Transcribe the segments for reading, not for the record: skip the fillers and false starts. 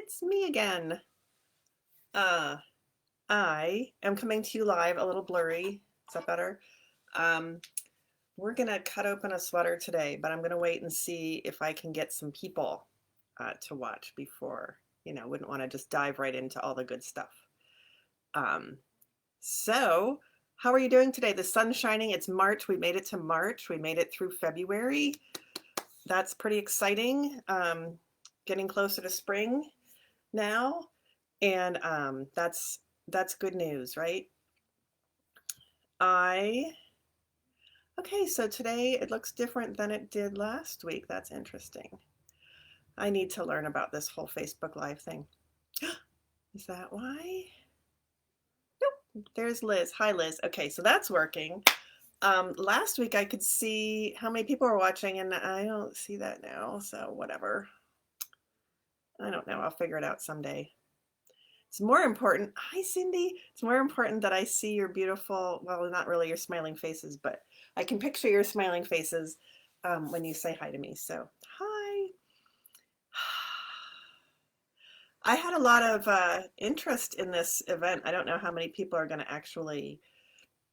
It's me again. Uh, I am coming to you live, a little blurry. Is that better? Um, we're gonna cut open a sweater today, but I'm gonna wait and see if I can get some people to watch before, wouldn't want to just dive right into all the good stuff. Um, so, how are you doing today? The sun's shining. It's March. We made it to March. We made it through February. That's pretty exciting. Getting closer to spring now. And that's good news, right? I okay, so today it looks different than it did last week. That's interesting. I need to learn about this whole Facebook Live thing. Is that why? Nope. There's Liz. Hi, Liz. Okay, so that's working. Last week I could see how many people were watching, and I don't see that now. So whatever. I don't know. I'll figure it out someday. It's more important. Hi, Cindy. It's more important that I see your beautiful, well, not really your smiling faces, but I can picture your smiling faces when you say hi to me. So, hi. I had a lot of interest in this event. I don't know how many people are going to actually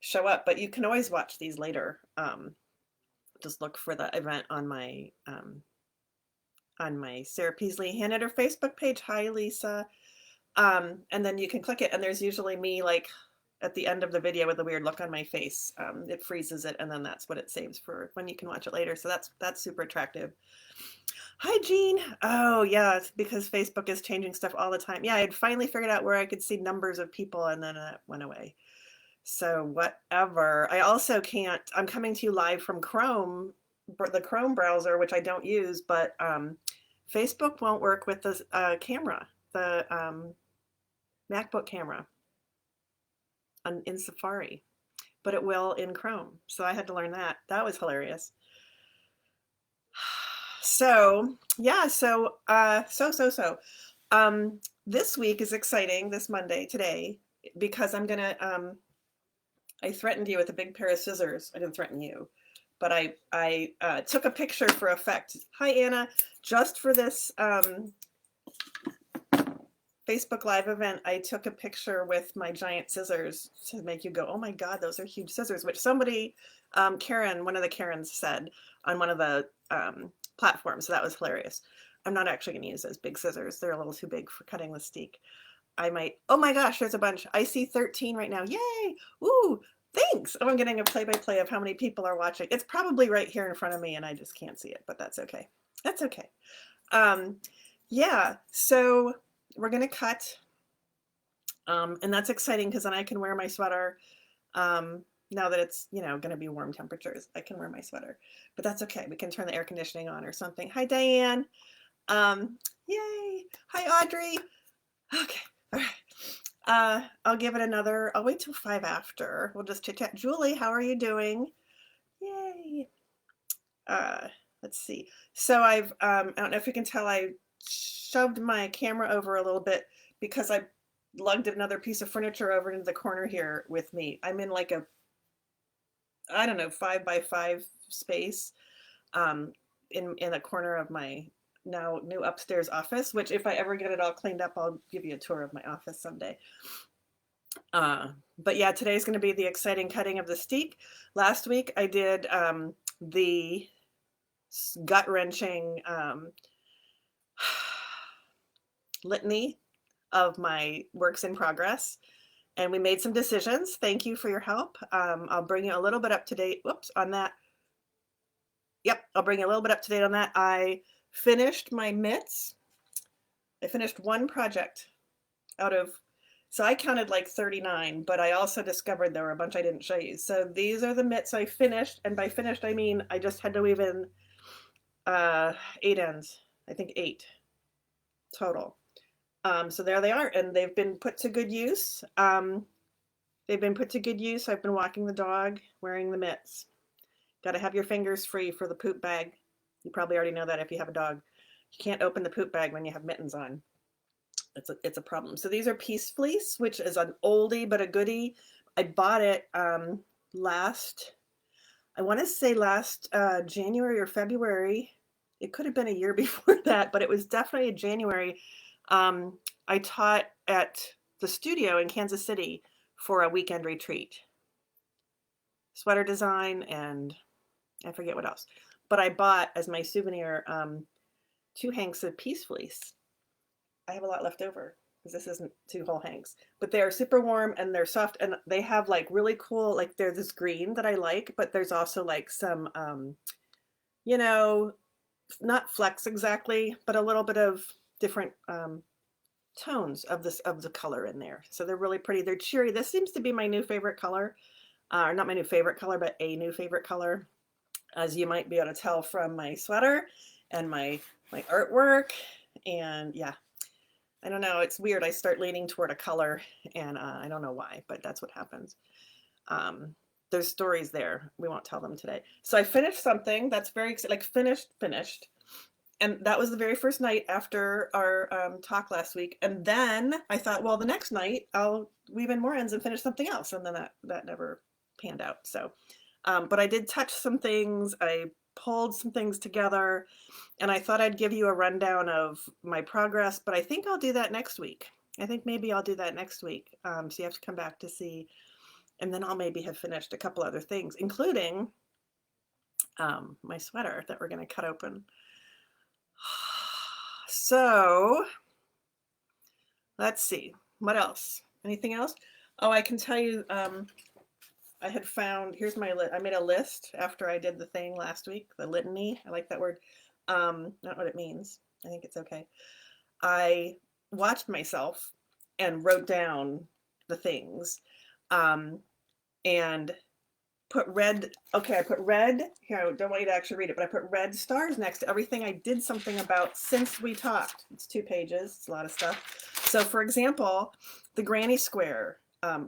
show up, but you can always watch these later. Just look for the event on my Sarah Peasley Hand Knit Facebook page. Hi, Lisa. And then you can click it, and there's usually me like at the end of the video with a weird look on my face. It freezes it, and then that's what it saves for when you can watch it later. So that's super attractive. Hi, Jean. Oh, yeah, it's because Facebook is changing stuff all the time. Yeah, I had finally figured out where I could see numbers of people, and then it went away. So whatever. I also can't. I'm coming to you live from Chrome, the Chrome browser, which I don't use, but Facebook won't work with the camera. The MacBook camera in Safari, but it will in Chrome. So I had to learn that. That was hilarious. So yeah, this week is exciting, this Monday, today, because I threatened you with a big pair of scissors. I didn't threaten you, but I took a picture for effect. Hi, Anna. Just for this Facebook Live event, I took a picture with my giant scissors to make you go, oh my God, those are huge scissors, which somebody, Karen, one of the Karens said on one of the platforms. So that was hilarious. I'm not actually going to use those big scissors. They're a little too big for cutting the steak. I might, oh my gosh, there's a bunch. I see 13 right now. Yay. Ooh, thanks. Oh, I'm getting a play-by-play of how many people are watching. It's probably right here in front of me and I just can't see it, but that's okay. That's okay. Yeah, so we're going to cut. And that's exciting because then I can wear my sweater. Now that it's, going to be warm temperatures, I can wear my sweater. But that's okay. We can turn the air conditioning on or something. Hi, Diane. Yay. Hi, Audrey. Okay. All right. I'll give it I'll wait till 5 after. We'll just chit chat. Julie, how are you doing? Yay. Let's see. So I don't know if you can tell, I shoved my camera over a little bit because I lugged another piece of furniture over into the corner here with me. I'm in like I don't know, 5 by 5 space in a corner of my now new upstairs office, which if I ever get it all cleaned up, I'll give you a tour of my office someday. But yeah, today's going to be the exciting cutting of the steak. Last week I did the gut-wrenching litany of my works in progress, and we made some decisions. Thank you for your help. I'll bring you a little bit up to date. Whoops, on that. Yep, I'll bring you a little bit up to date on that. I finished my mitts. I finished one project so I counted like 39, but I also discovered there were a bunch I didn't show you. So these are the mitts I finished, and by finished I mean I just had to weave in 8 ends. I think 8 total. So there they are, and they've been put to good use. I've been walking the dog, wearing the mitts. Got to have your fingers free for the poop bag. You probably already know that if you have a dog. You can't open the poop bag when you have mittens on. It's a problem. So these are Peace Fleece, which is an oldie but a goodie. I bought it last January or February. It could have been a year before that, but it was definitely January. I taught at the studio in Kansas City for a weekend retreat, sweater design, and I forget what else. But I bought as my souvenir 2 hanks of peace fleece. I have a lot left over because this isn't 2 whole hanks, but they are super warm and they're soft and they have like really cool, like they're this green that I like, but there's also like some, you know, not flecks exactly, but a little bit of different tones of the color in there. So they're really pretty. They're cheery. This seems to be my new favorite color. Not my new favorite color, but a new favorite color, as you might be able to tell from my sweater and my artwork. And yeah, I don't know. It's weird. I start leaning toward a color, and I don't know why, but that's what happens. There's stories there. We won't tell them today. So I finished something that's very like finished. And that was the very first night after our talk last week. And then I thought, well, the next night I'll weave in more ends and finish something else. And then that never panned out. So, but I did touch some things. I pulled some things together, and I thought I'd give you a rundown of my progress, but I think I'll do that next week. I think maybe I'll do that next week. So you have to come back to see, and then I'll maybe have finished a couple other things, including my sweater that we're going to cut open. So let's see, what else? Anything else? Oh, I can tell you, I had found, here's my list. I made a list after I did the thing last week, the litany. I like that word. Not what it means. I think it's okay. I watched myself and wrote down the things, and put red, okay, I put red, here, I don't want you to actually read it, but I put red stars next to everything I did something about since we talked. It's 2 pages, it's a lot of stuff. So for example, the granny square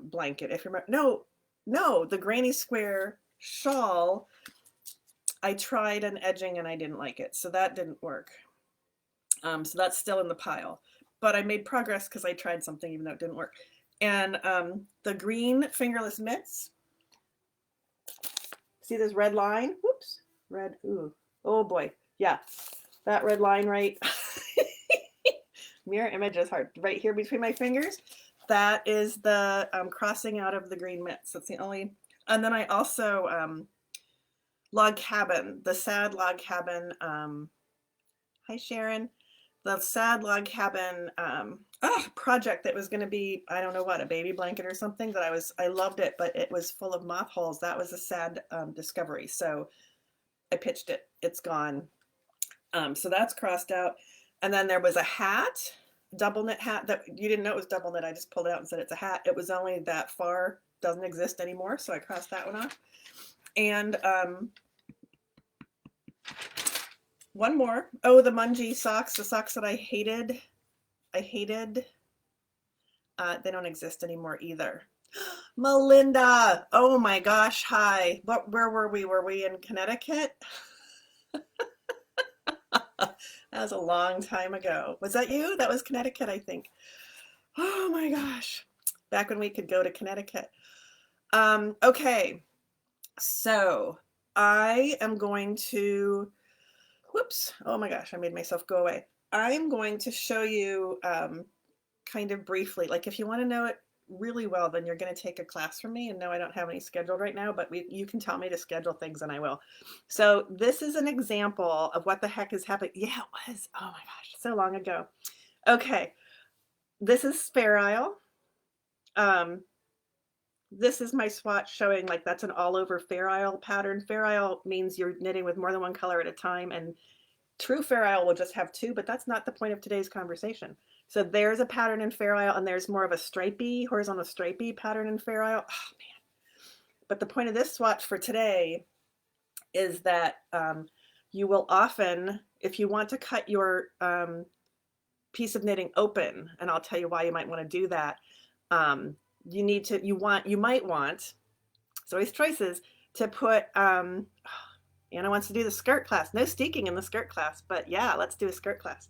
blanket, if you remember, no, the granny square shawl, I tried an edging and I didn't like it, so that didn't work. So that's still in the pile, but I made progress because I tried something even though it didn't work. And the green fingerless mitts, see this red line? Whoops, red, ooh, oh boy, yeah, that red line right, mirror image is hard, right here between my fingers, that is the crossing out of the green mitts. That's the only, and then I also, log cabin, the sad log cabin, hi Sharon, the sad log cabin project that was going to be, I don't know what, a baby blanket or something, that I loved it, but it was full of moth holes. That was a sad discovery. So I pitched it, it's gone. So that's crossed out. And then there was a hat, double knit hat that you didn't know it was double knit. I just pulled it out and said it's a hat. It was only that far, doesn't exist anymore. So I crossed that one off. And one more. Oh, the Mungie socks, the socks that I hated. They don't exist anymore either. Melinda, oh my gosh, hi. Where were we? Were we in Connecticut? That was a long time ago. Was that you? That was Connecticut, I think. Oh my gosh. Back when we could go to Connecticut. Okay, so I am going to, whoops, oh my gosh, I made myself go away. I'm going to show you kind of briefly, like if you want to know it really well, then you're going to take a class from me. And no, I don't have any scheduled right now, but you can tell me to schedule things and I will. So this is an example of what the heck is happening. Yeah, it was, oh my gosh, so long ago. Okay, this is Fair Isle. This is my swatch showing like that's an all over Fair Isle pattern. Fair Isle means you're knitting with more than one color at a time, and true Fair Isle will just have 2, but that's not the point of today's conversation. So there's a pattern in Fair Isle, and there's more of a stripy, horizontal stripy pattern in Fair Isle. Oh man. But the point of this swatch for today is that you will often, if you want to cut your piece of knitting open, and I'll tell you why you might want to do that, you might want, it's always choices, to put, Anna wants to do the skirt class. No steeking in the skirt class, but yeah, let's do a skirt class.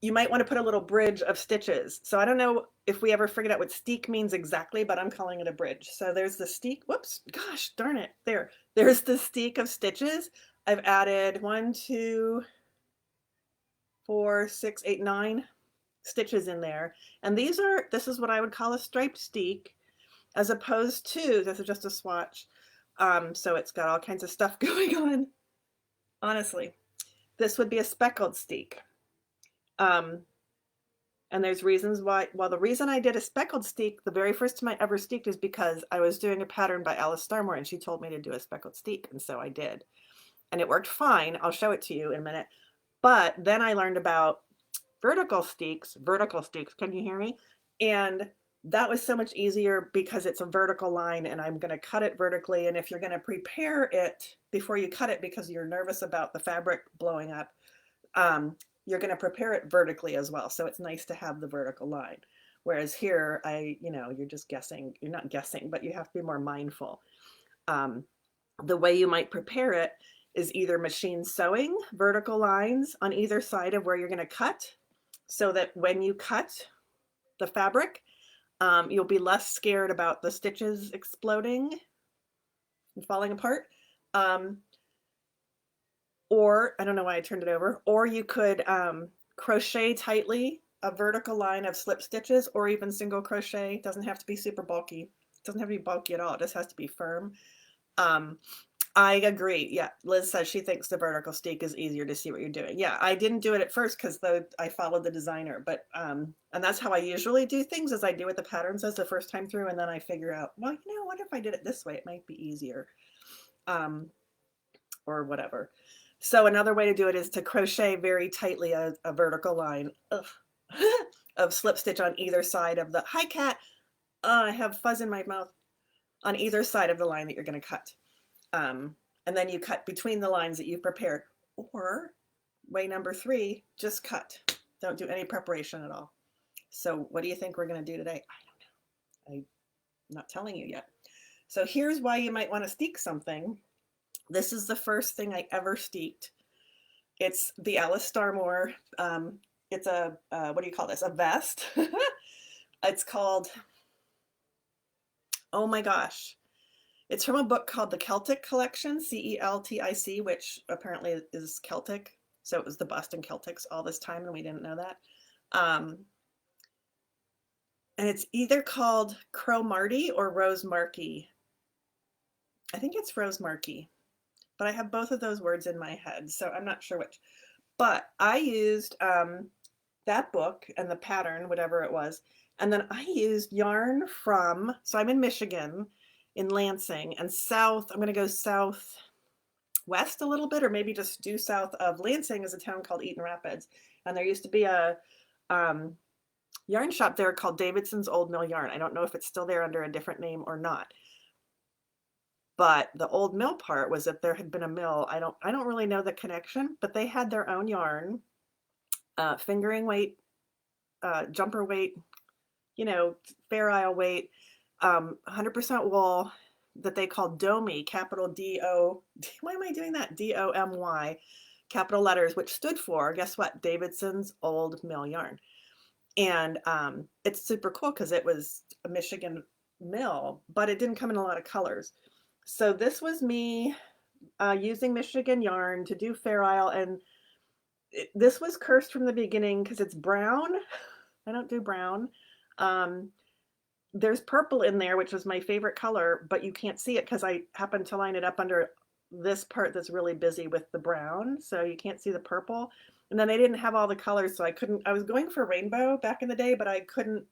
You might want to put a little bridge of stitches. So I don't know if we ever figured out what steek means exactly, but I'm calling it a bridge. So there's the steek, whoops, gosh, darn it, there's the steek of stitches. I've added 1, 2, 4, 6, 8, 9 stitches in there. And this is what I would call a striped steek, as opposed to, this is just a swatch. So it's got all kinds of stuff going on. Honestly, this would be a speckled steek. And there's reasons why. Well, the reason I did a speckled steek, the very first time I ever steeked, is because I was doing a pattern by Alice Starmore and she told me to do a speckled steek. And so I did. And it worked fine. I'll show it to you in a minute. But then I learned about vertical steeks, can you hear me? And that was so much easier because it's a vertical line and I'm going to cut it vertically. And if you're going to prepare it before you cut it because you're nervous about the fabric blowing up, you're going to prepare it vertically as well. So it's nice to have the vertical line. Whereas here, you're just guessing. You're not guessing, but you have to be more mindful. The way you might prepare it is either machine sewing vertical lines on either side of where you're going to cut, so that when you cut the fabric, you'll be less scared about the stitches exploding and falling apart. Or, I don't know why I turned it over, or you could crochet tightly a vertical line of slip stitches, or even single crochet. It doesn't have to be super bulky. It doesn't have to be bulky at all. It just has to be firm. I agree. Yeah, Liz says she thinks the vertical steek is easier to see what you're doing. Yeah, I didn't do it at first because I followed the designer, but and that's how I usually do things, is I do what the pattern says the first time through, and then I figure out, well, what if I did it this way? It might be easier, or whatever. So another way to do it is to crochet very tightly a vertical line of slip stitch on either side of the, hi cat, I have fuzz in my mouth, on either side of the line that you're going to cut. And then you cut between the lines that you've prepared. Or way number 3, just cut. Don't do any preparation at all. So what do you think we're going to do today? I don't know. I'm not telling you yet. So here's why you might want to steek something. This is the first thing I ever steeked. It's the Alice Starmore. It's a, what do you call this? A vest. It's called, oh my gosh. It's from a book called The Celtic Collection, Celtic, which apparently is Celtic. So it was the Boston Celtics all this time, and we didn't know that. And it's either called Cromarty or Rose Markey. I think it's Rose Markey, but I have both of those words in my head, so I'm not sure which. But I used that book and the pattern, whatever it was, and then I used yarn from, so I'm in Michigan, in Lansing, and south, I'm going to go southwest a little bit, or maybe just due south of Lansing is a town called Eaton Rapids. And there used to be a yarn shop there called Davidson's Old Mill Yarn. I don't know if it's still there under a different name or not. But the old mill part was that there had been a mill. I don't really know the connection, but they had their own yarn, fingering weight, jumper weight, Fair Isle weight, 100% wool that they called Domy, capital D-O, why am I doing that? D-O-M-Y, capital letters, which stood for, guess what? Davidson's Old Mill Yarn. And it's super cool because it was a Michigan mill, but it didn't come in a lot of colors. So this was me using Michigan yarn to do Fair Isle, and this was cursed from the beginning because it's brown. I don't do brown. There's purple in there, which was my favorite color, but you can't see it because I happened to line it up under this part that's really busy with the brown, so you can't see the purple. And then they didn't have all the colors, so I was going for rainbow back in the day, but I couldn't.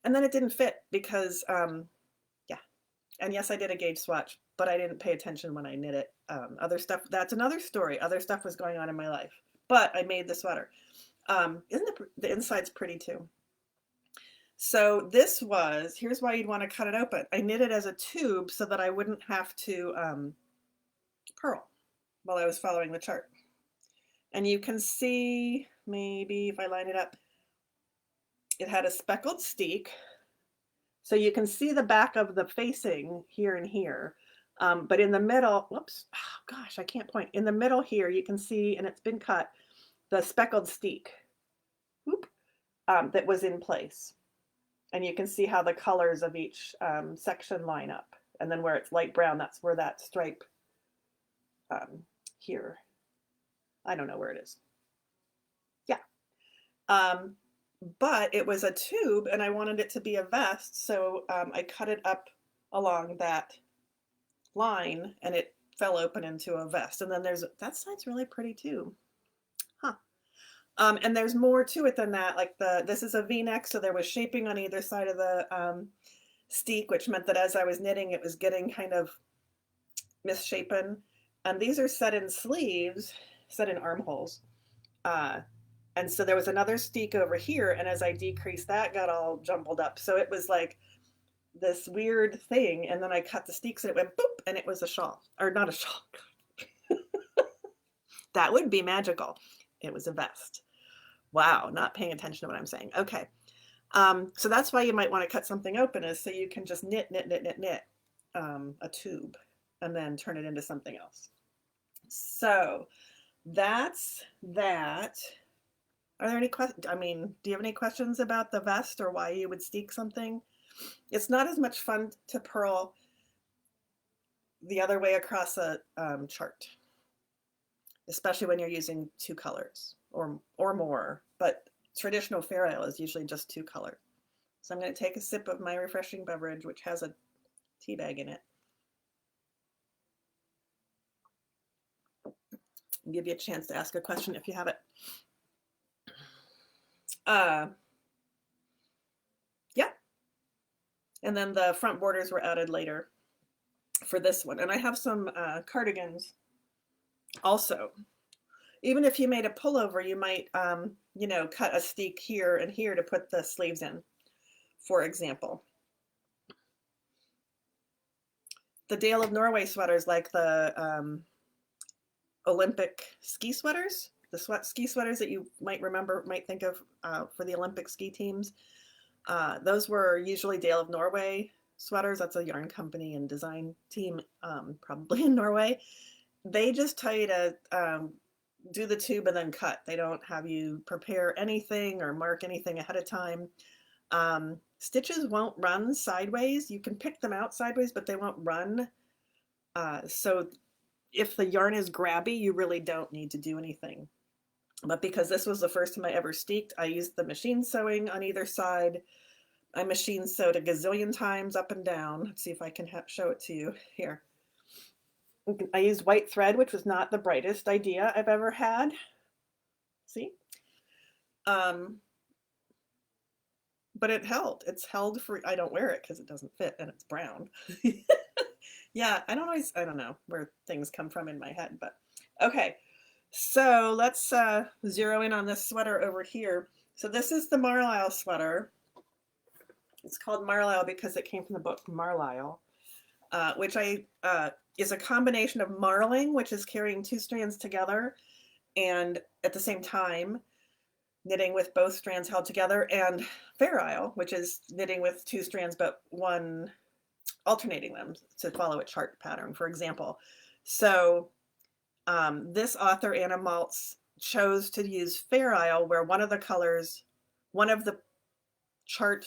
And then it didn't fit because, yeah. And yes, I did a gauge swatch, but I didn't pay attention when I knit it. Other stuff, that's another story. Other stuff was going on in my life, but I made the sweater. Isn't the inside's pretty too? So this was, here's why you'd want to cut it open. I knit it as a tube so that I wouldn't have to purl while I was following the chart. And you can see, maybe if I line it up, it had a speckled steek. So you can see the back of the facing here and here. But in the middle, whoops, oh gosh, I can't point. In the middle here, you can see, and it's been cut, the speckled steek, whoop, that was in place. And you can see how the colors of each section line up. And then where it's light brown, that's where that stripe here, I don't know where it is. Um, but it was a tube and I wanted it to be a vest, so I cut it up along that line and it fell open into a vest. And then there's, that side's really pretty too. Huh. And there's more to it than that. Like this is a V-neck, so there was shaping on either side of the steek, which meant that as I was knitting, it was getting kind of misshapen. And these are set in sleeves, set in armholes. And so there was another steek over here, and as I decreased that, got all jumbled up. So it was like this weird thing, and then I cut the steeks and it went boop, and it was a shawl. Or not a shawl. That would be magical. It was a vest. Wow, not paying attention to what I'm saying. Okay. So that's why you might want to cut something open, is so you can just knit a tube and then turn it into something else. So that's that. Are there any questions? I mean, do you have any questions about the vest or why you would steek something? It's not as much fun to purl the other way across a chart, especially when you're using two colors or more. But traditional Fair Isle is usually just two colors. So I'm going to take a sip of my refreshing beverage, which has a tea bag in it. And give you a chance to ask a question if you have it. Yeah. And then the front borders were added later for this one. And I have some cardigans also. Even if you made a pullover, you might, you know, cut a steek here and here to put the sleeves in, for example. The Dale of Norway sweaters, like the Olympic ski sweaters, the ski sweaters that you might remember, might think of for the Olympic ski teams. Those were usually Dale of Norway sweaters. That's a yarn company and design team, probably in Norway. They just tell you to do the tube and then cut. They don't have you prepare anything or mark anything ahead of time. Stitches won't run sideways. You can pick them out sideways, but they won't run. So if the yarn is grabby, you really don't need to do anything. But because this was the first time I ever steeked, I used the machine sewing on either side. I machine sewed a gazillion times up and down. Let's see if I can show it to you here. I used white thread, which was not the brightest idea I've ever had. See? But it held. It's held for, I don't wear it because it doesn't fit and it's brown. Yeah, I don't know where things come from in my head, but okay. So let's zero in on this sweater over here. So this is the Marlisle sweater. It's called Marlisle because it came from the book Marlisle, which is a combination of marling, which is carrying two strands together, and at the same time knitting with both strands held together, and Fair Isle, which is knitting with two strands but one alternating them to follow a chart pattern, for example. So this author, Anna Maltz, chose to use Fair Isle, where one of the colors, one of the chart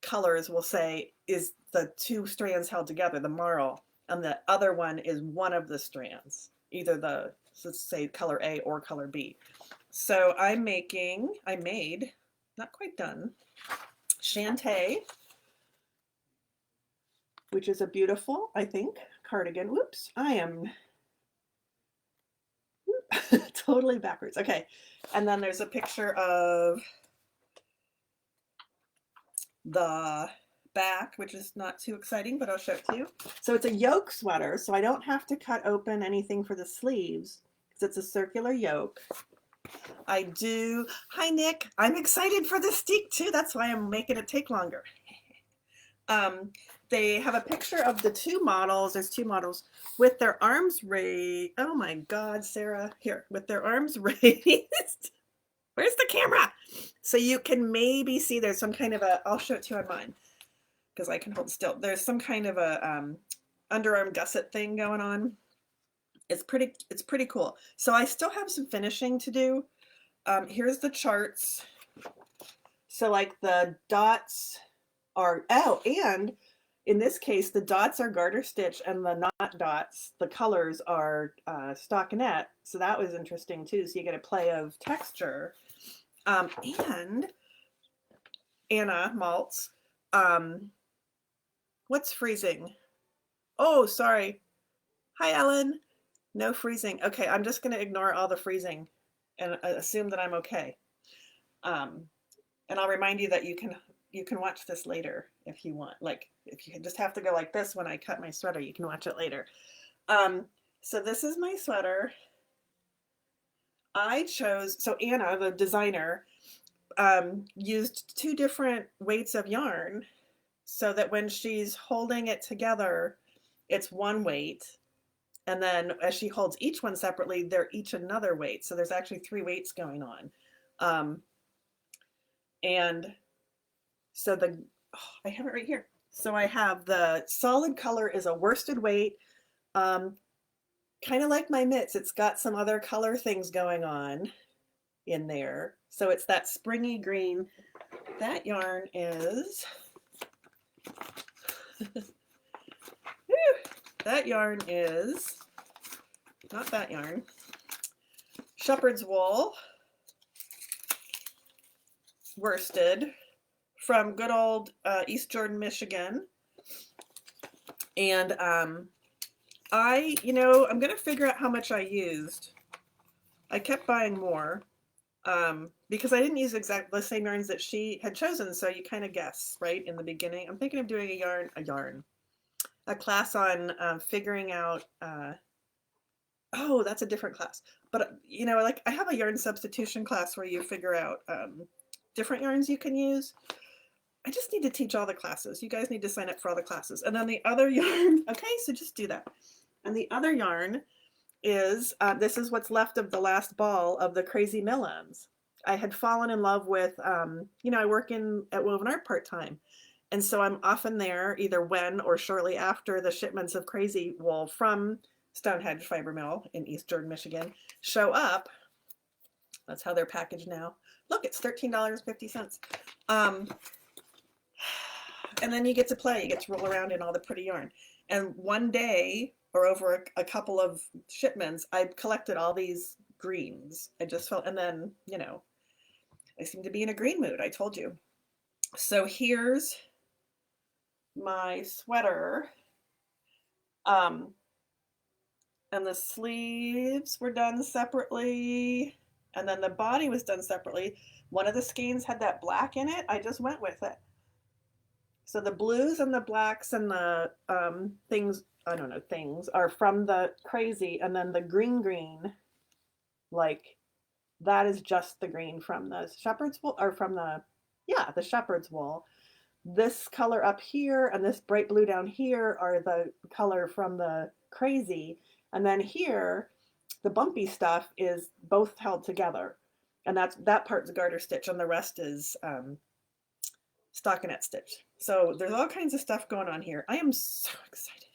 colors will say is the two strands held together, the marl, and the other one is one of the strands, either the, let's say color A or color B. So I made, not quite done, Shantae, which is a beautiful, I think, cardigan. Whoops, I am totally backwards. Okay, and then there's a picture of the back, which is not too exciting, but I'll show it to you. So it's a yoke sweater, so I don't have to cut open anything for the sleeves because it's a circular yoke. I do. Hi, Nick. I'm excited for the steek too. That's why I'm making it take longer. They have a picture of the two models. There's two models with their arms raised. Oh my God, Sarah. Here, with their arms raised. Where's the camera? So you can maybe see there's some kind of a, I'll show it to you on mine because I can hold still. There's some kind of a underarm gusset thing going on. It's pretty cool. So I still have some finishing to do. Here's the charts. So like the dots are, oh, and in this case, the dots are garter stitch and the not dots, the colors are stockinette. So that was interesting too. So you get a play of texture. And Anna Maltz, what's freezing? Oh, sorry. Hi, Ellen. No freezing. Okay, I'm just going to ignore all the freezing and assume that I'm okay. And I'll remind you that you can watch this later if you want. Like if you just have to go like this when I cut my sweater, you can watch it later. So this is my sweater. I chose, so Anna, the designer, used 2 different weights of yarn so that when she's holding it together, it's one weight. And then as she holds each one separately, they're each another weight. So there's actually 3 weights going on. And so I have it right here. So I have the solid color is a worsted weight, kind of like my mitts. It's got some other color things going on in there. So it's that springy green. That yarn is, that yarn is, not that yarn, shepherd's wool, worsted, from good old East Jordan, Michigan. And I'm going to figure out how much I used. I kept buying more because I didn't use exactly the same yarns that she had chosen. So you kind of guess, right, in the beginning. I'm thinking of doing a class on figuring out, oh, that's a different class. But, like I have a yarn substitution class where you figure out different yarns you can use. I just need to teach all the classes. You guys need to sign up for all the classes. And then the other yarn, okay, so just do that. And the other yarn is, this is what's left of the last ball of the Crazy Millums. I had fallen in love with, I work at Woven Art part-time. And so I'm often there either when or shortly after the shipments of Crazy wool from Stonehenge Fiber Mill in East Jordan, Michigan, show up. That's how they're packaged now. Look, it's $13.50. And then you get to play, you get to roll around in all the pretty yarn. And one day, or over a couple of shipments, I collected all these greens. I just felt, and then, I seem to be in a green mood, I told you. So here's my sweater. And the sleeves were done separately. And then the body was done separately. One of the skeins had that black in it. I just went with it. So the blues and the blacks and the things are from the Crazy, and then the green, like that is just the green from the shepherd's wool, or from the shepherd's wool. This color up here and this bright blue down here are the color from the Crazy, and then here the bumpy stuff is both held together, and that part's garter stitch, and the rest is stockinette stitch. So there's all kinds of stuff going on here. I am so excited.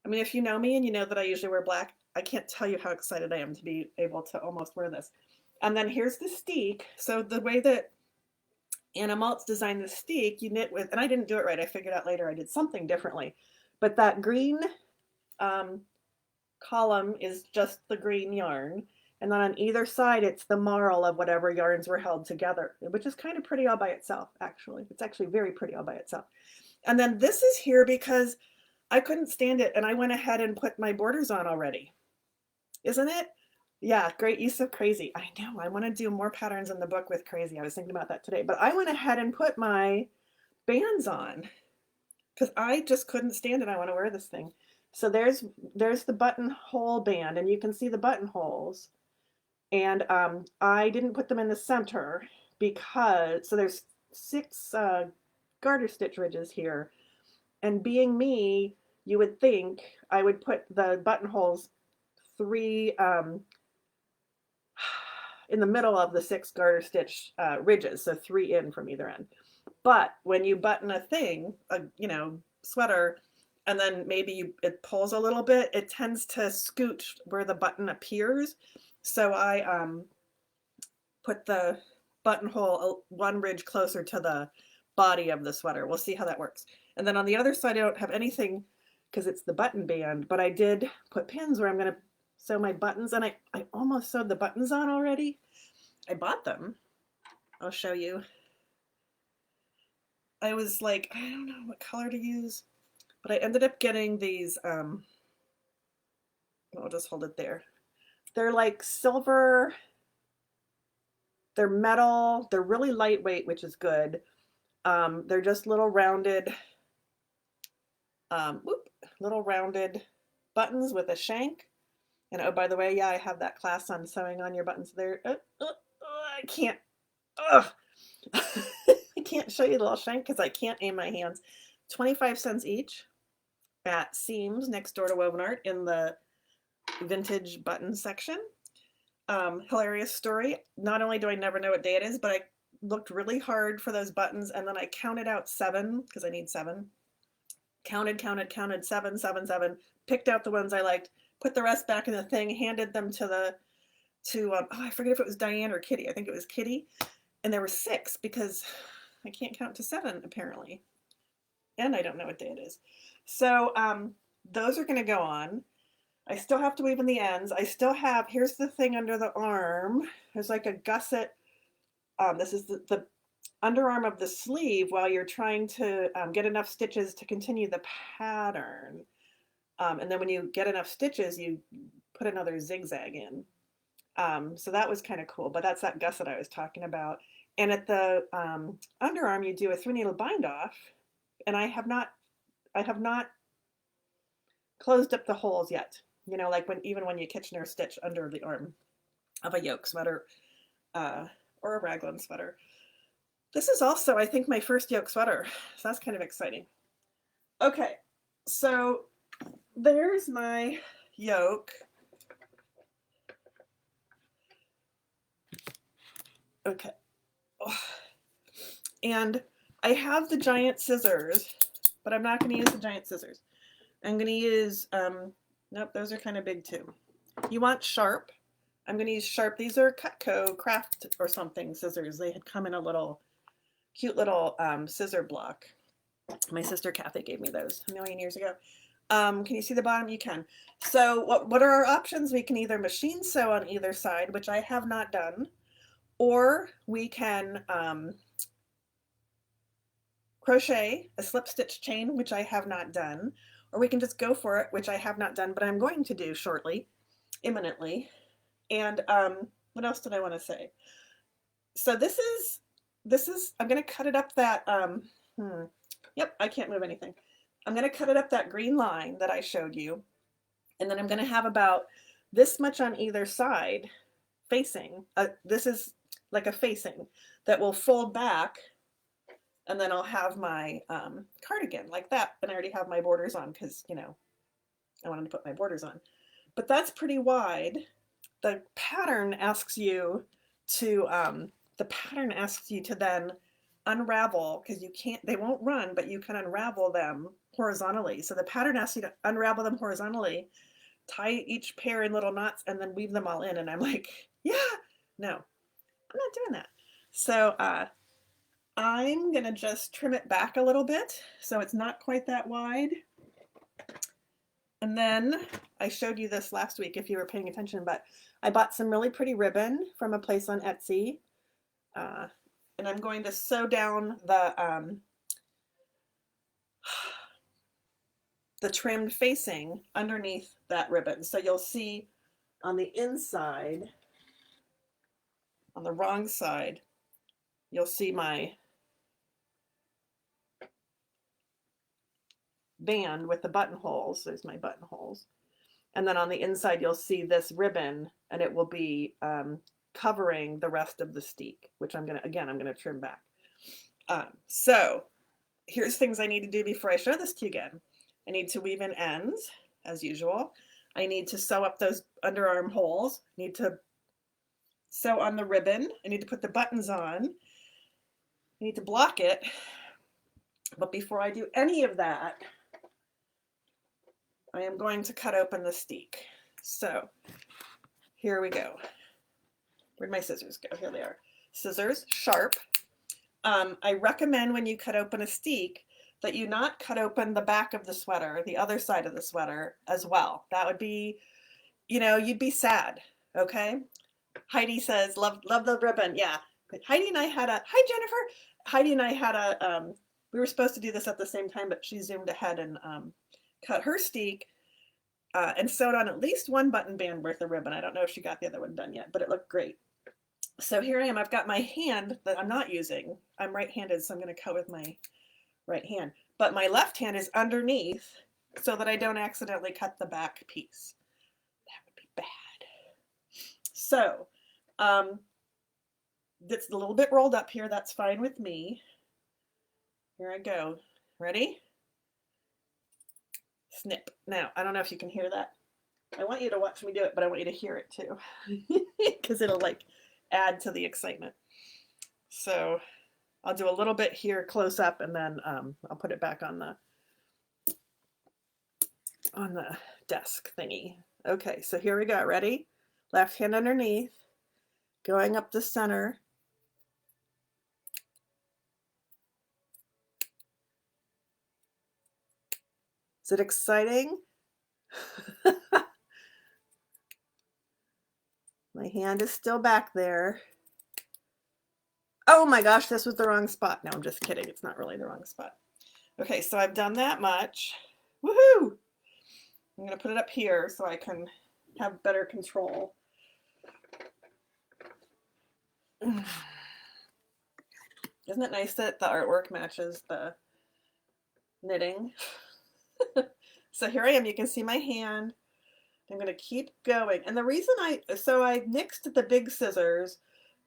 I mean, if you know me and you know that I usually wear black, I can't tell you how excited I am to be able to almost wear this. And then here's the steek. So the way that Anna Maltz designed the steek, you knit with, and I didn't do it right. I figured out later I did something differently. But that green column is just the green yarn. And then on either side, it's the marl of whatever yarns were held together, which is kind of pretty all by itself, actually. It's actually very pretty all by itself. And then this is here because I couldn't stand it, and I went ahead and put my borders on already. Isn't it? Yeah, great use of Crazy. I know, I want to do more patterns in the book with Crazy. I was thinking about that today. But I went ahead and put my bands on because I just couldn't stand it. I want to wear this thing. So there's the buttonhole band, and you can see the buttonholes. And I didn't put them in the center because, so there's 6 garter stitch ridges here. And being me, you would think I would put the buttonholes 3 in the middle of the 6 garter stitch ridges, so 3 in from either end. But when you button a thing, sweater, and then maybe it pulls a little bit, it tends to scoot where the button appears. So I put the buttonhole 1 ridge closer to the body of the sweater. We'll see how that works. And then on the other side, I don't have anything because it's the button band, but I did put pins where I'm going to sew my buttons, and I almost sewed the buttons on already. I bought them. I'll show you. I was like, I don't know what color to use, but I ended up getting these, I'll just hold it there. They're like silver, they're metal, they're really lightweight, which is good. They're just little rounded, little rounded buttons with a shank. And oh, by the way, yeah, I have that class on sewing on your buttons there. I can't, I can't show you the little shank because I can't aim my hands. 25 cents each at Seams next door to Woven Art in the vintage button section. Hilarious story. Not only do I never know what day it is, but I looked really hard for those buttons, and then I counted out 7 because I need 7. Counted 7, 7, 7. Picked out the ones I liked, put the rest back in the thing, handed them to I forget if it was Diane or Kitty. I think it was Kitty, and there were 6 because I can't count to 7 apparently, and I don't know what day it is. So those are going to go on. I still have to weave in the ends. I still have, here's the thing under the arm. There's like a gusset. This is the underarm of the sleeve while you're trying to get enough stitches to continue the pattern. And then when you get enough stitches, you put another zigzag in. So that was kind of cool, but that's that gusset I was talking about. And at the underarm, you do a 3-needle bind off, and I have not closed up the holes yet. You know, like even when you Kitchener stitch under the arm of a yoke sweater or a raglan sweater. This is also, I think, my first yoke sweater, so that's kind of exciting. Okay, so there's my yoke. Okay, and I have the giant scissors, but I'm not going to use the giant scissors. I'm going to use, nope, those are kind of big too. You want sharp. I'm going to use sharp. These are Cutco Craft or something scissors. They had come in a little, cute little scissor block. My sister Kathy gave me those a million years ago. Can you see the bottom? You can. So what are our options? We can either machine sew on either side, which I have not done, or we can crochet a slip stitch chain, which I have not done, or we can just go for it, which I have not done, but I'm going to do shortly, imminently. And what else did I want to say? So this is, I'm going to cut it up that, yep, I can't move anything. I'm going to cut it up that green line that I showed you. And then I'm going to have about this much on either side facing. This is like a facing that will fold back. And then I'll have my cardigan like that. And I already have my borders on because, you know, I wanted to put my borders on. But that's pretty wide. The pattern asks you to, then unravel, because you can't, they won't run, but you can unravel them horizontally. So the pattern asks you to unravel them horizontally, tie each pair in little knots, and then weave them all in. And I'm like, yeah, no, I'm not doing that. So I'm going to just trim it back a little bit so it's not quite that wide. And then I showed you this last week if you were paying attention, but I bought some really pretty ribbon from a place on Etsy. And I'm going to sew down the trimmed facing underneath that ribbon. So you'll see on the inside, on the wrong side, you'll see my band with the buttonholes. There's my buttonholes. And then on the inside, you'll see this ribbon, and it will be covering the rest of the steek, which I'm going to trim back. So here's things I need to do before I show this to you again. I need to weave in ends, as usual. I need to sew up those underarm holes. I need to sew on the ribbon. I need to put the buttons on. I need to block it. But before I do any of that, I am going to cut open the steek. So here we go. Where'd my scissors go? Here they are. Scissors, sharp. I recommend when you cut open a steek that you not cut open the back of the sweater, the other side of the sweater as well. That would be, you'd be sad. Okay. Heidi says, love the ribbon. Yeah. Heidi and I had hi Jennifer. Heidi and I had we were supposed to do this at the same time, but she zoomed ahead and cut her steek and sewed on at least one button band worth of ribbon. I don't know if she got the other one done yet, but it looked great. So here I am. I've got my hand that I'm not using. I'm right-handed, so I'm going to cut with my right hand. But my left hand is underneath so that I don't accidentally cut the back piece. That would be bad. So it's a little bit rolled up here. That's fine with me. Here I go. Ready? Snip. Now, I don't know if you can hear that. I want you to watch me do it, but I want you to hear it too, because it'll like add to the excitement. So I'll do a little bit here close up, and then I'll put it back on the desk thingy. Okay, so here we go. Ready? Left hand underneath, going up the center. Is it exciting? My hand is still back there. Oh my gosh, this was the wrong spot. No, I'm just kidding. It's not really the wrong spot. Okay, so I've done that much. Woohoo! I'm going to put it up here so I can have better control. Isn't it nice that the artwork matches the knitting? So here I am. You can see my hand. I'm going to keep going. And the reason I nixed the big scissors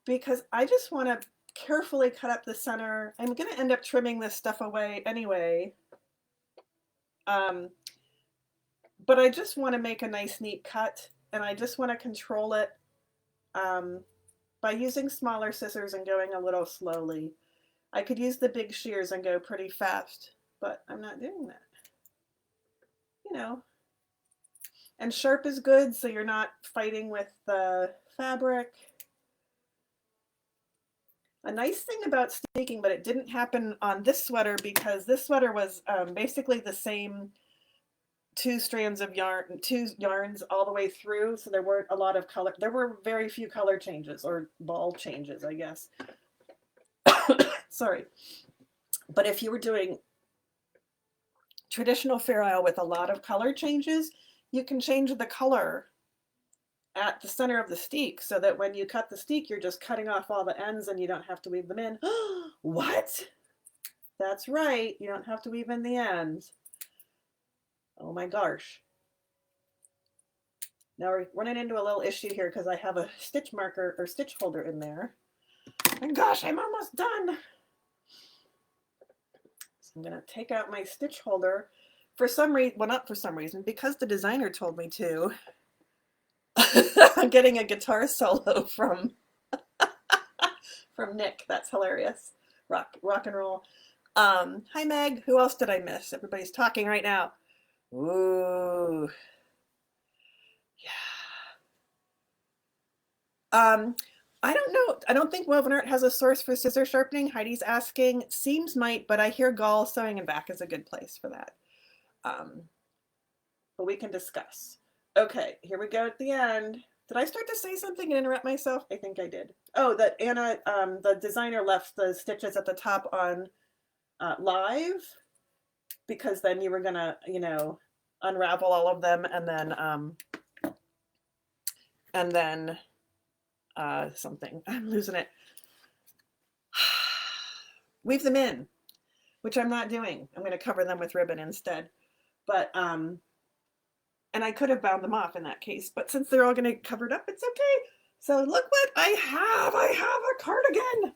because I just want to carefully cut up the center. I'm going to end up trimming this stuff away anyway. But I just want to make a nice neat cut, and I just want to control it by using smaller scissors and going a little slowly. I could use the big shears and go pretty fast, but I'm not doing that. And sharp is good, so you're not fighting with the fabric. A nice thing about steeking, but it didn't happen on this sweater because this sweater was basically the same two strands of yarn, two yarns all the way through, so there weren't a lot of color. There were very few color changes, or ball changes, I guess. Sorry. But if you were doing traditional Fair Isle with a lot of color changes, you can change the color at the center of the steek so that when you cut the steek, you're just cutting off all the ends and you don't have to weave them in. What? That's right. You don't have to weave in the ends. Oh my gosh. Now we're running into a little issue here because I have a stitch marker or stitch holder in there. And gosh, I'm almost done. So I'm going to take out my stitch holder. For some reason, well, not for some reason, because the designer told me to. I'm getting a guitar solo from Nick. That's hilarious. Rock and roll. Hi Meg. Who else did I miss? Everybody's talking right now. Ooh. Yeah. I don't know. I don't think Woven Art has a source for scissor sharpening. Heidi's asking. Seams might, but I hear Gall Sewing and Back is a good place for that. But we can discuss. Okay, here we go at the end. Did I start to say something and interrupt myself? I think I did. Oh, that Anna, the designer, left the stitches at the top on live because then you were gonna, unravel all of them and then something. I'm losing it. Weave them in, which I'm not doing. I'm going to cover them with ribbon instead. But and I could have bound them off in that case, but since they're all going to get covered up, it's okay. So look what I have. I have a cardigan.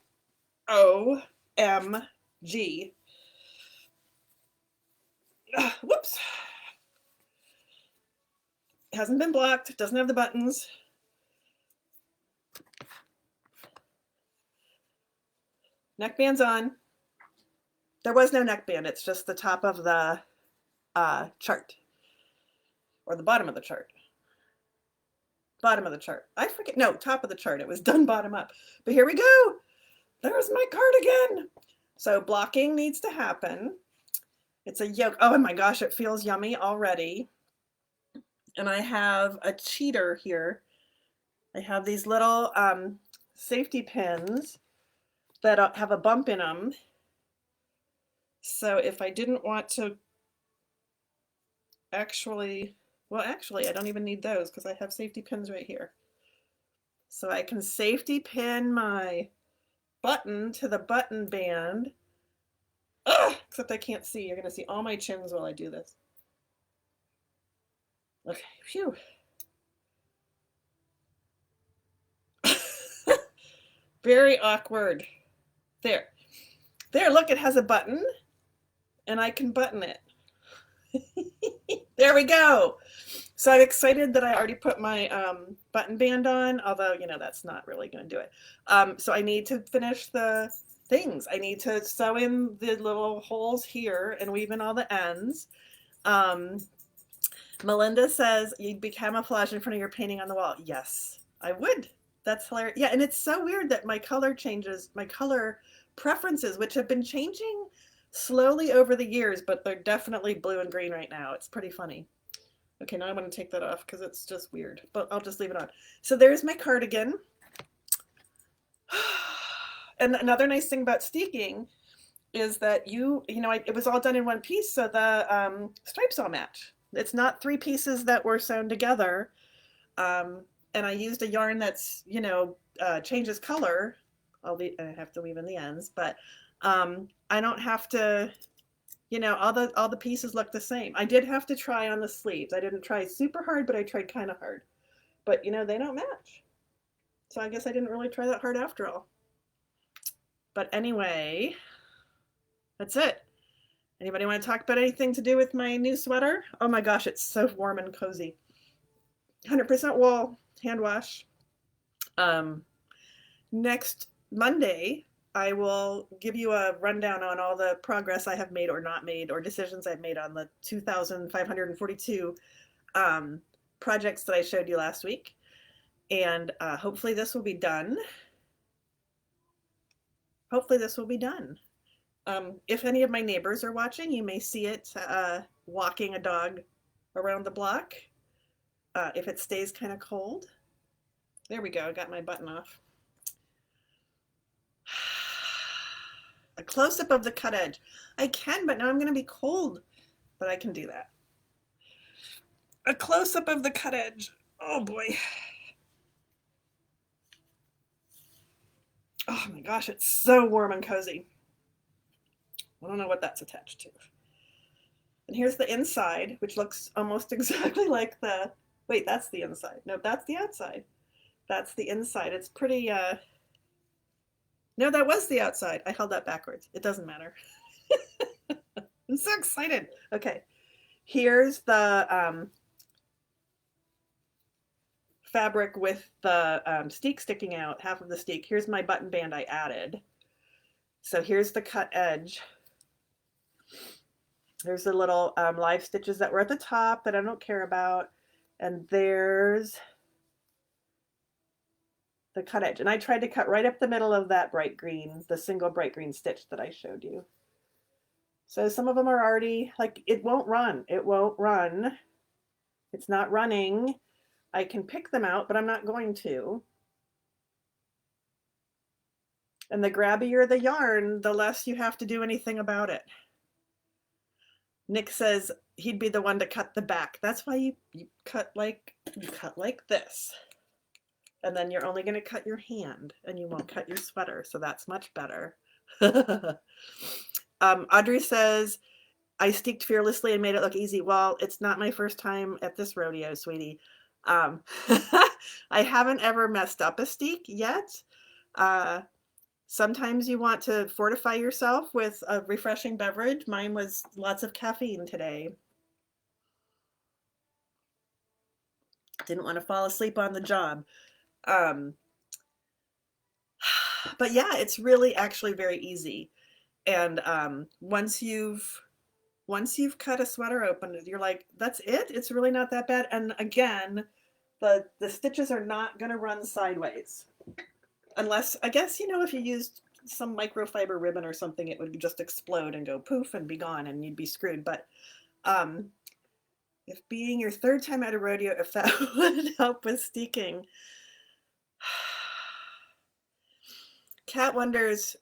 OMG. Whoops. It hasn't been blocked. It doesn't have the buttons. Neckband's on. There was no neckband. It's just the top of the chart. Or the bottom of the chart. Bottom of the chart. I forget. No, top of the chart. It was done bottom up. But here we go. There's my cardigan. So blocking needs to happen. It's a yoke. Oh my gosh, it feels yummy already. And I have a cheater here. I have these little safety pins that have a bump in them. So if I didn't want to actually, well, actually, I don't even need those because I have safety pins right here. So I can safety pin my button to the button band. Ugh, except I can't see. You're going to see all my chins while I do this. Okay, phew. Very awkward. There. There, look, it has a button, and I can button it. There we go. So I'm excited that I already put my button band on, although, you know, that's not really going to do it. So I need to finish the things. I need to sew in the little holes here and weave in all the ends. Melinda says, you'd be camouflage in front of your painting on the wall. Yes, I would. That's hilarious. Yeah, and it's so weird that my color changes, my color preferences, which have been changing slowly over the years, but they're definitely blue and green right now. It's pretty funny. Okay, now I'm going to take that off because it's just weird, but I'll just leave it on. So there's my cardigan. And another nice thing about steeking is that it was all done in one piece, so the stripes all match. It's not three pieces that were sewn together. And I used a yarn that's, changes color. I have to weave in the ends, but I don't have to, all the pieces look the same. I did have to try on the sleeves. I didn't try super hard, but I tried kind of hard. But, they don't match. So I guess I didn't really try that hard after all. But anyway, that's it. Anybody want to talk about anything to do with my new sweater? Oh my gosh, it's so warm and cozy. 100% wool, hand wash. Next Monday, I will give you a rundown on all the progress I have made or not made, or decisions I've made on the 2,542 projects that I showed you last week. And hopefully this will be done. If any of my neighbors are watching, you may see it walking a dog around the block. If it stays kind of cold. There we go, I got my button off. A close-up of the cut edge. I can, but now I'm going to be cold, but I can do that. A close-up of the cut edge. Oh boy. Oh my gosh, it's so warm and cozy. I don't know what that's attached to. And here's the inside, which looks almost exactly like the, wait, that's the inside. No, that's the outside. That's the inside. It's pretty, no, that was the outside. I held that backwards. It doesn't matter. I'm so excited. Okay, here's the fabric with the steek sticking out, half of the steek. Here's my button band I added. So here's the cut edge. There's the little live stitches that were at the top that I don't care about. And there's the cut edge. And I tried to cut right up the middle of that bright green, the single bright green stitch that I showed you. So some of them are already, like, it won't run. It won't run. It's not running. I can pick them out, but I'm not going to. And the grabbier the yarn, the less you have to do anything about it. Nick says he'd be the one to cut the back. That's why you cut like this. And then you're only going to cut your hand and you won't cut your sweater. So that's much better. Audrey says, I steeked fearlessly and made it look easy. Well, it's not my first time at this rodeo, sweetie. I haven't ever messed up a steek yet. Sometimes you want to fortify yourself with a refreshing beverage. Mine was lots of caffeine today. Didn't want to fall asleep on the job. But yeah, it's really actually very easy. And once you've cut a sweater open, you're like, that's it? It's really not that bad. And again, the stitches are not going to run sideways. Unless, I guess, if you used some microfiber ribbon or something, it would just explode and go poof and be gone and you'd be screwed. But if being your third time at a rodeo, if that would help with steeking. Kat wonders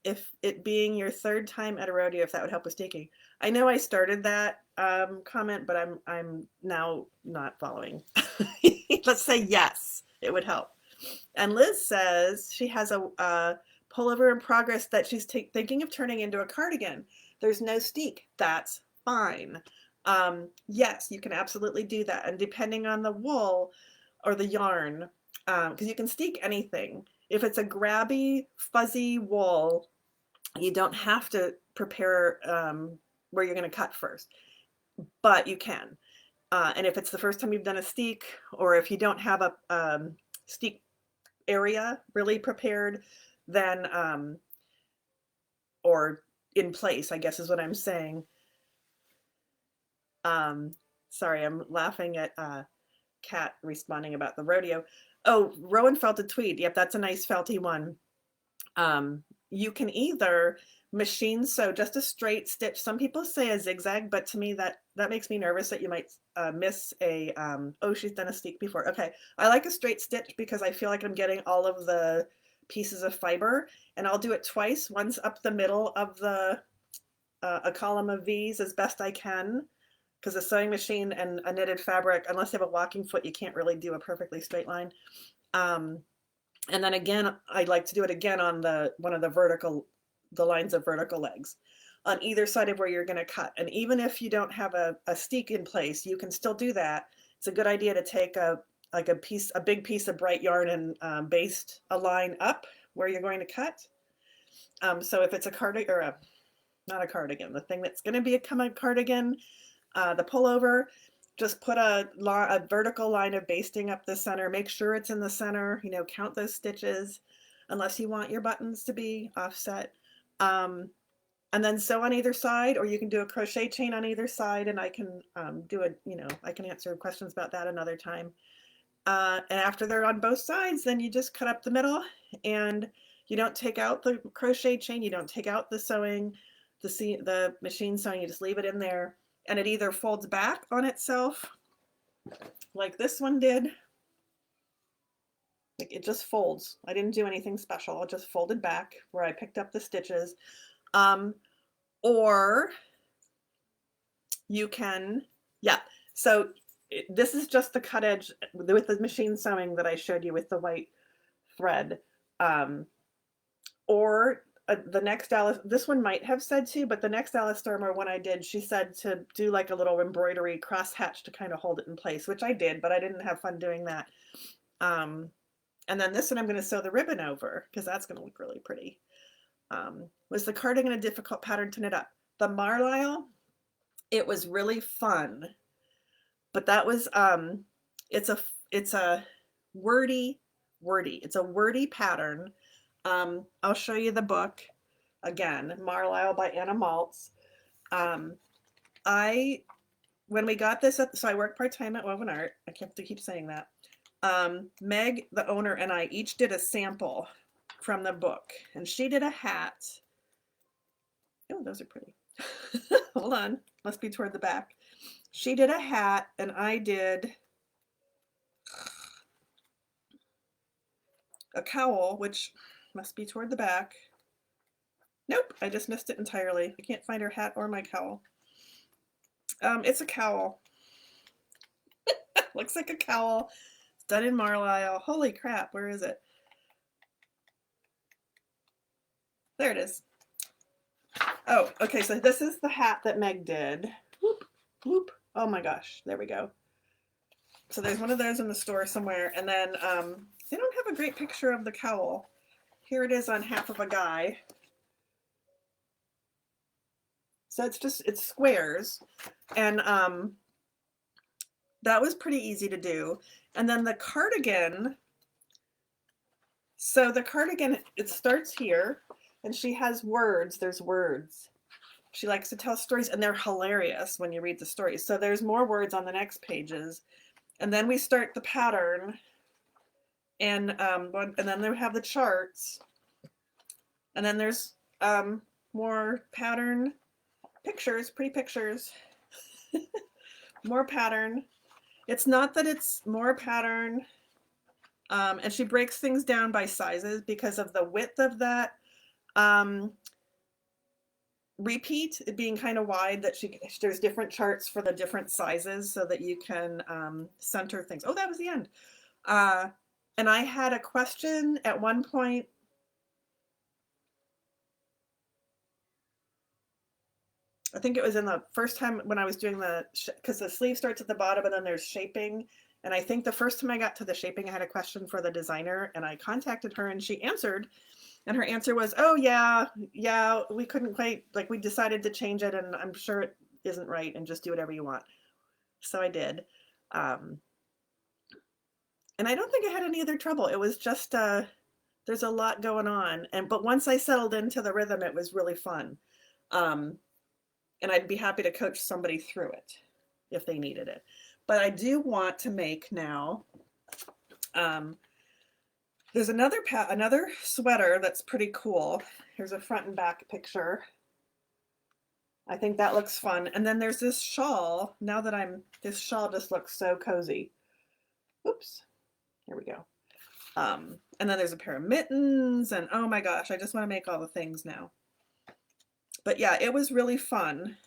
if it being your third time at a rodeo, if that would help with steeking. I know I started that comment, but I'm now not following. Let's say yes, it would help. And Liz says she has a pullover in progress that she's thinking of turning into a cardigan. There's no steek. That's fine. Yes, you can absolutely do that. And depending on the wool or the yarn, because you can steek anything. If it's a grabby, fuzzy wool, you don't have to prepare where you're going to cut first, but you can. And if it's the first time you've done a steek, or if you don't have a steek area really prepared, then, or in place, I guess is what I'm saying. Sorry, I'm laughing at Kat responding about the rodeo. Oh, Rowan felted tweed. Yep, that's a nice felty one. You can either machine sew just a straight stitch. Some people say a zigzag, but to me that makes me nervous that you might miss a, oh, she's done a steek before. Okay, I like a straight stitch because I feel like I'm getting all of the pieces of fiber, and I'll do it twice, once up the middle of the a column of V's as best I can, because a sewing machine and a knitted fabric, unless you have a walking foot, you can't really do a perfectly straight line. And then again, I like to do it again on one of the lines of vertical legs on either side of where you're going to cut. And even if you don't have a steek in place, you can still do that. It's a good idea to take a big piece of bright yarn and baste a line up where you're going to cut. So if it's a cardigan, or not a cardigan, the thing that's going to become a cardigan, the pullover, just put a vertical line of basting up the center. Make sure it's in the center, count those stitches, unless you want your buttons to be offset. And then sew on either side, or you can do a crochet chain on either side, and I can do it, I can answer questions about that another time. And after they're on both sides, then you just cut up the middle, and you don't take out the crochet chain, you don't take out the sewing, the machine sewing, you just leave it in there. And it either folds back on itself, like this one did. Like it just folds. I didn't do anything special. It just folded back where I picked up the stitches. Or you can, yeah. So this is just the cut edge with the machine sewing that I showed you with the white thread. Or the next Alice, this one might have said to, but the next Alice Stormer one I did, she said to do like a little embroidery crosshatch to kind of hold it in place, which I did, but I didn't have fun doing that. And then this one I'm going to sew the ribbon over because that's going to look really pretty. Was the cardigan a difficult pattern to knit up? The Marlisle, it was really fun, but that was, it's a wordy, it's a wordy pattern. I'll show you the book again, Marlisle by Anna Maltz. When we got this, so I work part-time at Woven Art. I have to keep saying that. Meg, the owner, and I each did a sample from the book, and she did a hat. Oh, those are pretty. Hold on, must be toward the back. She did a hat, and I did a cowl, which must be toward the back. Nope, I just missed it entirely. I can't find her hat or my cowl. It's a cowl. Looks like a cowl. It's done in Marlisle. Holy crap, where is it? There it is. Oh, okay, so this is the hat that Meg did. Whoop, whoop. Oh my gosh, there we go. So there's one of those in the store somewhere, and then they don't have a great picture of the cowl. Here it is on half of a guy. So it's squares, and that was pretty easy to do. And then the cardigan, so the cardigan, it starts here, and she has words, there's words. She likes to tell stories, and they're hilarious when you read the stories. So there's more words on the next pages. And then we start the pattern, and then they have the charts. And then there's more pattern pictures, pretty pictures, more pattern. It's not that it's more pattern. And she breaks things down by sizes because of the width of that um, repeat, it being kind of wide, that there's different charts for the different sizes so that you can center things. Oh, that was the end. And I had a question at one point. I think it was in the first time when I was doing because the sleeve starts at the bottom and then there's shaping. And I think the first time I got to the shaping, I had a question for the designer and I contacted her and she answered. And her answer was, oh, yeah, we couldn't quite, like, we decided to change it and I'm sure it isn't right and just do whatever you want. So I did. And I don't think I had any other trouble. It was just, there's a lot going on. But once I settled into the rhythm, it was really fun. And I'd be happy to coach somebody through it if they needed it. But I do want to make now, there's another sweater that's pretty cool. Here's a front and back picture. I think that looks fun. And then there's this shawl. Now that this shawl just looks so cozy. Oops, here we go. And then there's a pair of mittens and oh my gosh, I just want to make all the things now. But yeah, it was really fun.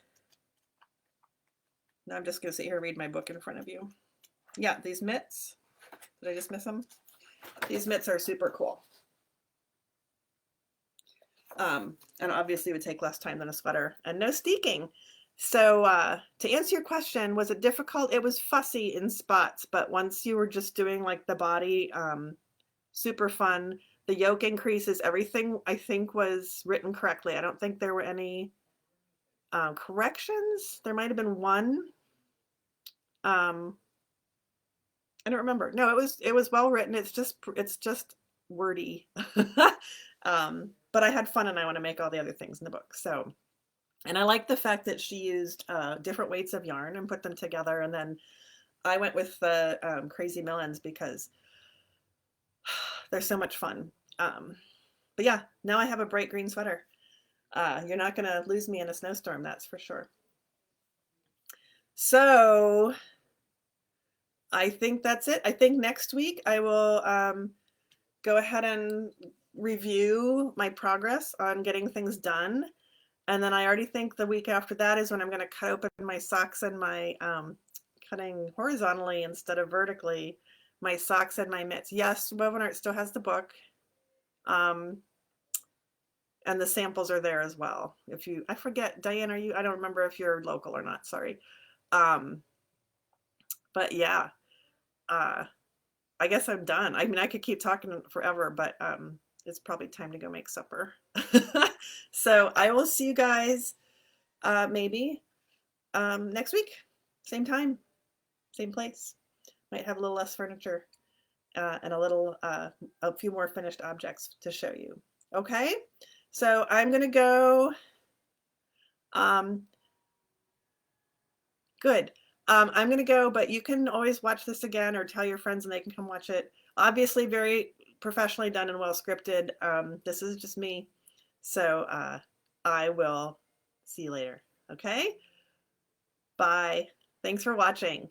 Now I'm just gonna sit here and read my book in front of you. Yeah, these mitts, did I just miss them? These mitts are super cool. And obviously would take less time than a sweater and no steeking. So to answer your question, was it difficult? It was fussy in spots, but once you were just doing like the body, super fun. The yoke increases, everything I think was written correctly. I don't think there were any corrections. There might have been one. I don't remember. No, it was well written. It's just wordy. But I had fun and I want to make all the other things in the book. So, and I like the fact that she used different weights of yarn and put them together. And then I went with the Crazy Millens because they're so much fun. But yeah, now I have a bright green sweater. You're not going to lose me in a snowstorm, that's for sure. So I think that's it. I think next week I will go ahead and review my progress on getting things done. And then I already think the week after that is when I'm going to cut open my socks and my cutting horizontally instead of vertically, my socks and my mitts. Yes, Woven Art still has the book. And the samples are there as well. I forget, Diane, I don't remember if you're local or not, sorry. But yeah, I guess I'm done. I mean, I could keep talking forever, but it's probably time to go make supper. So I will see you guys maybe next week, same time, same place. Might have a little less furniture and a few more finished objects to show you. Okay, so I'm gonna go. Good. I'm gonna go, but you can always watch this again or tell your friends and they can come watch it. Obviously, very professionally done and well scripted. This is just me. So I will see you later. Okay? Bye. Thanks for watching.